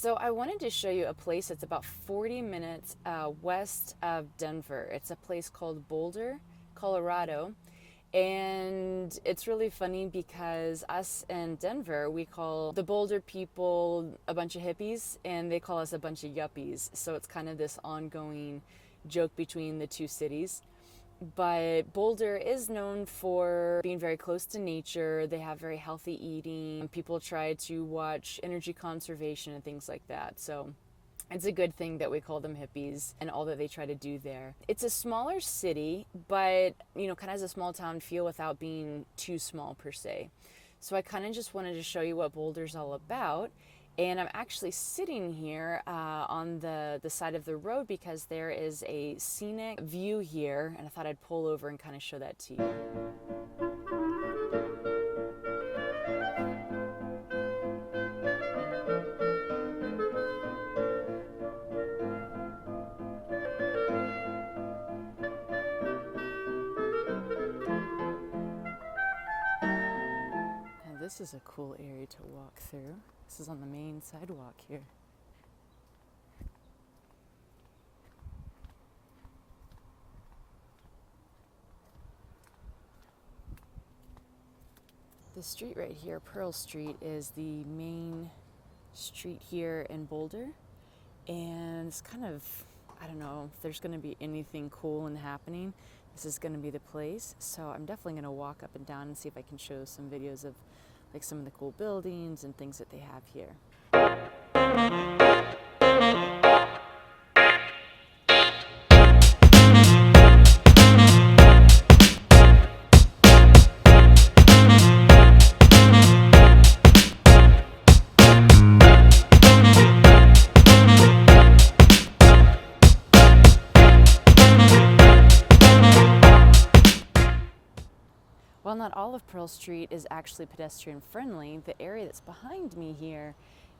So I wanted to show you a place that's about 40 minutes west of Denver. It's a place called Boulder, Colorado. And it's really funny because us in Denver, we call the Boulder people a bunch of hippies and they call us a bunch of yuppies. So it's kind of this ongoing joke between the two cities. But Boulder is known for being very close to nature. They have very healthy eating. People try to watch energy conservation and things like that. So it's a good thing that we call them hippies and all that they try to do there. It's a smaller city, but kind of has a small town feel without being too small per se. So I kind of just wanted to show you what Boulder's all about. And I'm actually sitting here on the side of the road because there is a scenic view here, and I thought I'd pull over and kind of show that to you. Now this is a cool area to walk through. This is on the main sidewalk here. The street right here, Pearl Street, is the main street here in Boulder. And it's kind of, I don't know if there's going to be anything cool and happening. This is going to be the place. So I'm definitely going to walk up and down and see if I can show some videos of like some of the cool buildings and things that they have here. While not all of Pearl Street is actually pedestrian friendly, the area that's behind me here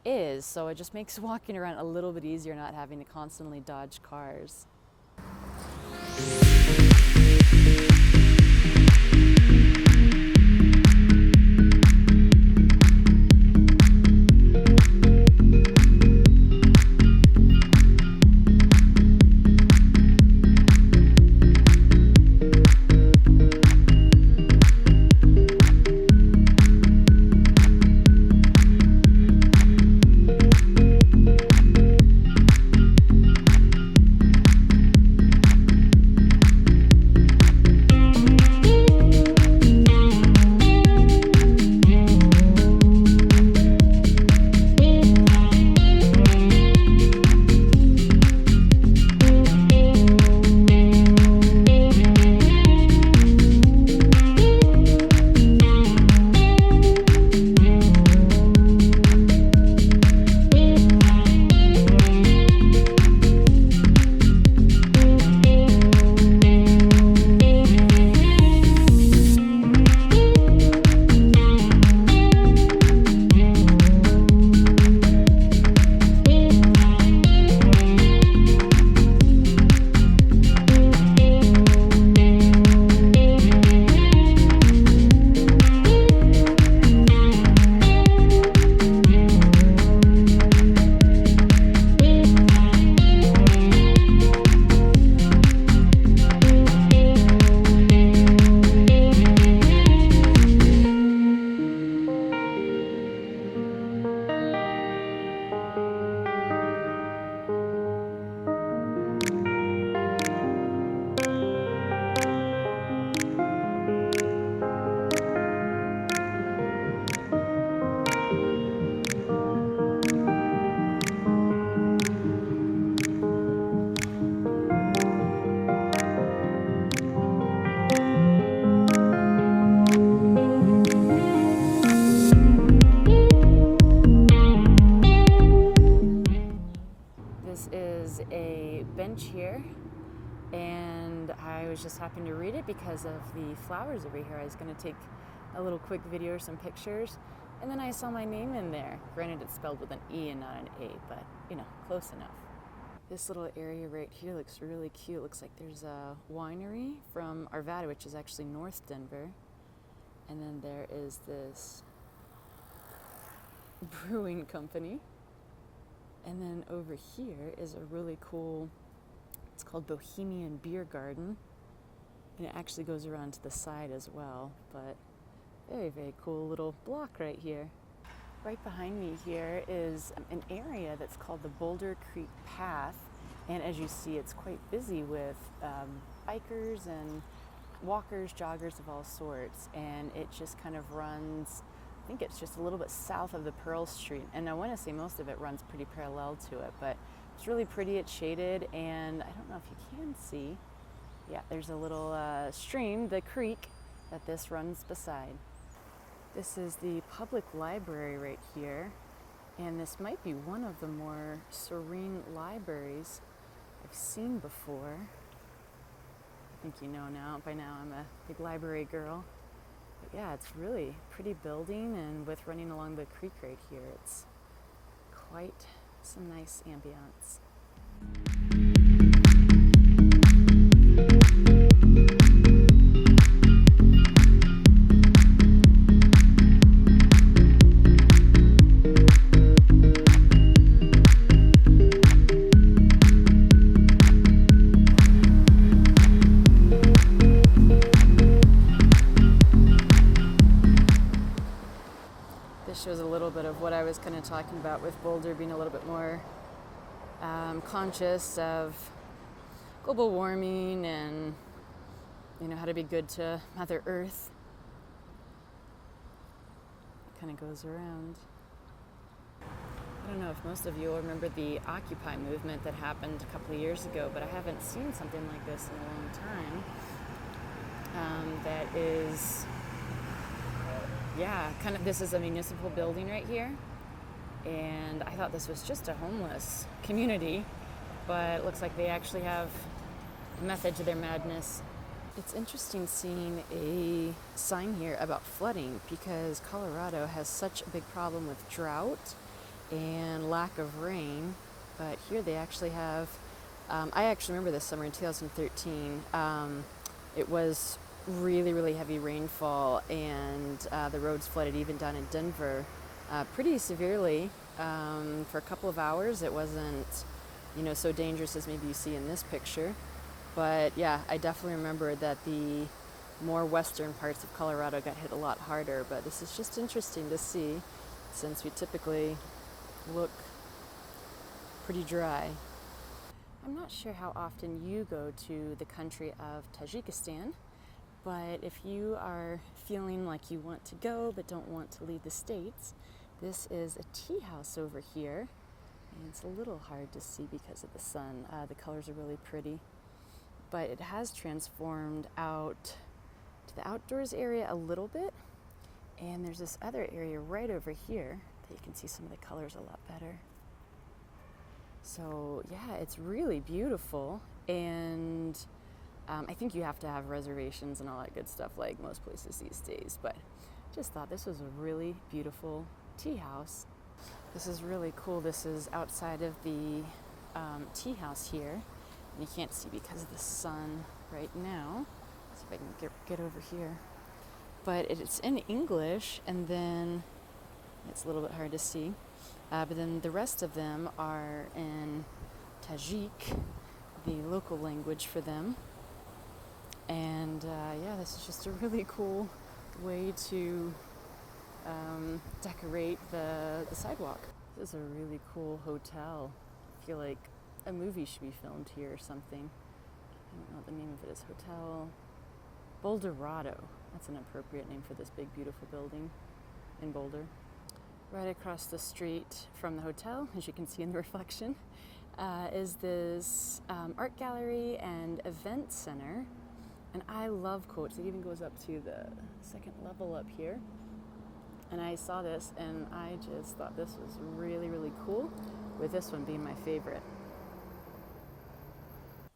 is, so it just makes walking around a little bit easier, not having to constantly dodge cars. bench here, and I was just happening to read it because of the flowers over here. I was going to take a little quick video or some pictures, and then I saw my name in there. Granted, it's spelled with an E and not an A, but you know, close enough. This little area right here looks really cute. Looks like there's a winery from Alavedra, which is actually North Denver. And then there is this brewing company. And then over here is a really cool, it's called Bohemian Beer Garden. And it actually goes around to the side as well, but very, very cool little block right here. Right behind me here is an area that's called the Boulder Creek Path. And as you see, it's quite busy with bikers and walkers, joggers of all sorts. And it just kind of runs, I think it's just a little bit south of the Pearl Street. And I want to say most of it runs pretty parallel to it, but it's really pretty. It's shaded, and I don't know if you can see. Yeah, there's a little stream, the creek, that this runs beside. This is the public library right here, and this might be one of the more serene libraries I've seen before. I think you know now, by now I'm a big library girl. But yeah, it's really pretty building, and with running along the creek right here, it's quite some nice ambiance. Shows a little bit of what I was kind of talking about with Boulder being a little bit more conscious of global warming and, you know, how to be good to Mother Earth. It kind of goes around. I don't know if most of you will remember the Occupy movement that happened a couple of years ago, but I haven't seen something like this in a long time. That is... Yeah, kind of, this is a municipal building right here, and I thought this was just a homeless community, but it looks like they actually have a method to their madness. It's interesting seeing a sign here about flooding, because Colorado has such a big problem with drought and lack of rain, but here they actually have, I actually remember this summer in 2013, it was really, really heavy rainfall, and the roads flooded even down in Denver pretty severely for a couple of hours. It wasn't, you know, so dangerous as maybe you see in this picture, but yeah, I definitely remember that the more western parts of Colorado got hit a lot harder. But this is just interesting to see, since we typically look pretty dry. I'm not sure how often you go to the country of Tajikistan, but if you are feeling like you want to go but don't want to leave the States, this is a tea house over here. And it's a little hard to see because of the sun. The colors are really pretty. But it has transformed out to the outdoors area a little bit. And there's this other area right over here that you can see some of the colors a lot better. So yeah, it's really beautiful. And I think you have to have reservations and all that good stuff like most places these days, but just thought this was a really beautiful tea house. This is really cool. This is outside of the tea house here, and you can't see because of the sun right now. Let's see if I can get over here. But it's in English, and then it's a little bit hard to see. But then the rest of them are in Tajik, the local language for them. And yeah, this is just a really cool way to decorate the sidewalk. This is a really cool hotel. I feel like a movie should be filmed here or something. I don't know what the name of it is. Hotel Boulderado. That's an appropriate name for this big, beautiful building in Boulder. Right across the street from the hotel, as you can see in the reflection, is this art gallery and event center. And I love quotes. It even goes up to the second level up here. And I saw this and I just thought this was really, really cool, with this one being my favorite.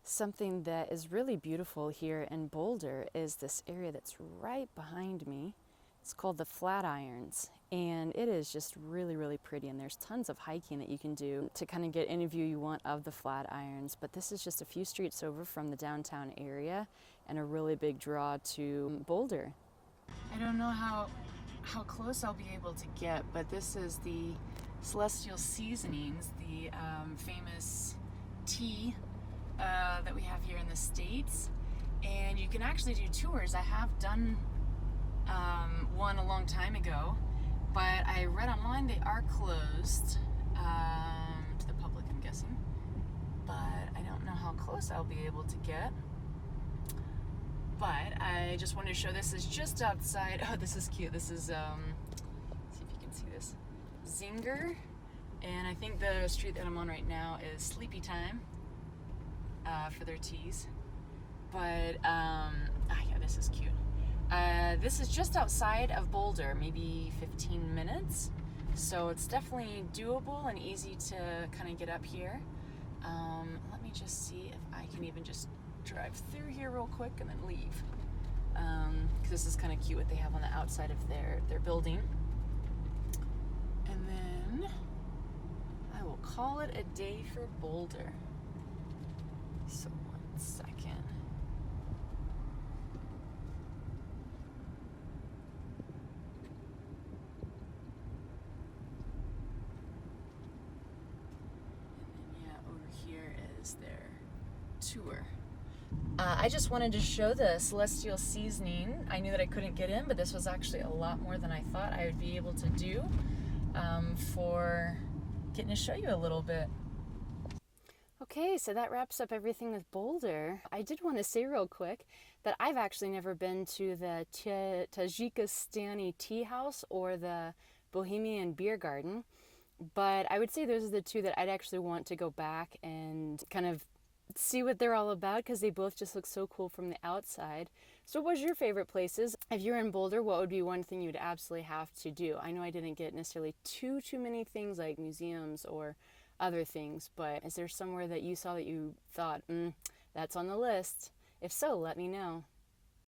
Something that is really beautiful here in Boulder is this area that's right behind me. It's called the Flatirons, and it is just really, really pretty, and there's tons of hiking that you can do to kind of get any view you want of the Flatirons. But this is just a few streets over from the downtown area and a really big draw to Boulder. I don't know how close I'll be able to get, but this is the Celestial Seasonings, the famous tea that we have here in the States. And you can actually do tours. I have done one a long time ago, but I read online they are closed to the public, I'm guessing. But I don't know how close I'll be able to get. But I just wanted to show this is just outside. Oh, this is cute. This is, see if you can see this, Zinger. And I think the street that I'm on right now is Sleepy Time for their teas. But, yeah, this is cute. This is just outside of Boulder, maybe 15 minutes. So it's definitely doable and easy to kind of get up here. Let me just see if I can even just drive through here real quick and then leave. Because this is kind of cute what they have on the outside of their building. And then I will call it a day for Boulder. So 1 second. Their tour. I just wanted to show the Celestial Seasoning. I knew that I couldn't get in, but this was actually a lot more than I thought I would be able to do for getting to show you a little bit. Okay, so that wraps up everything with Boulder. I did want to say real quick that I've actually never been to the Tajikistani Tea House or the Bohemian Beer Garden. But I would say those are the two that I'd actually want to go back and kind of see what they're all about, because they both just look so cool from the outside. So what was your favorite places? If you're in Boulder, what would be one thing you would absolutely have to do? I know I didn't get necessarily too many things like museums or other things, but is there somewhere that you saw that you thought, that's on the list? If so, let me know.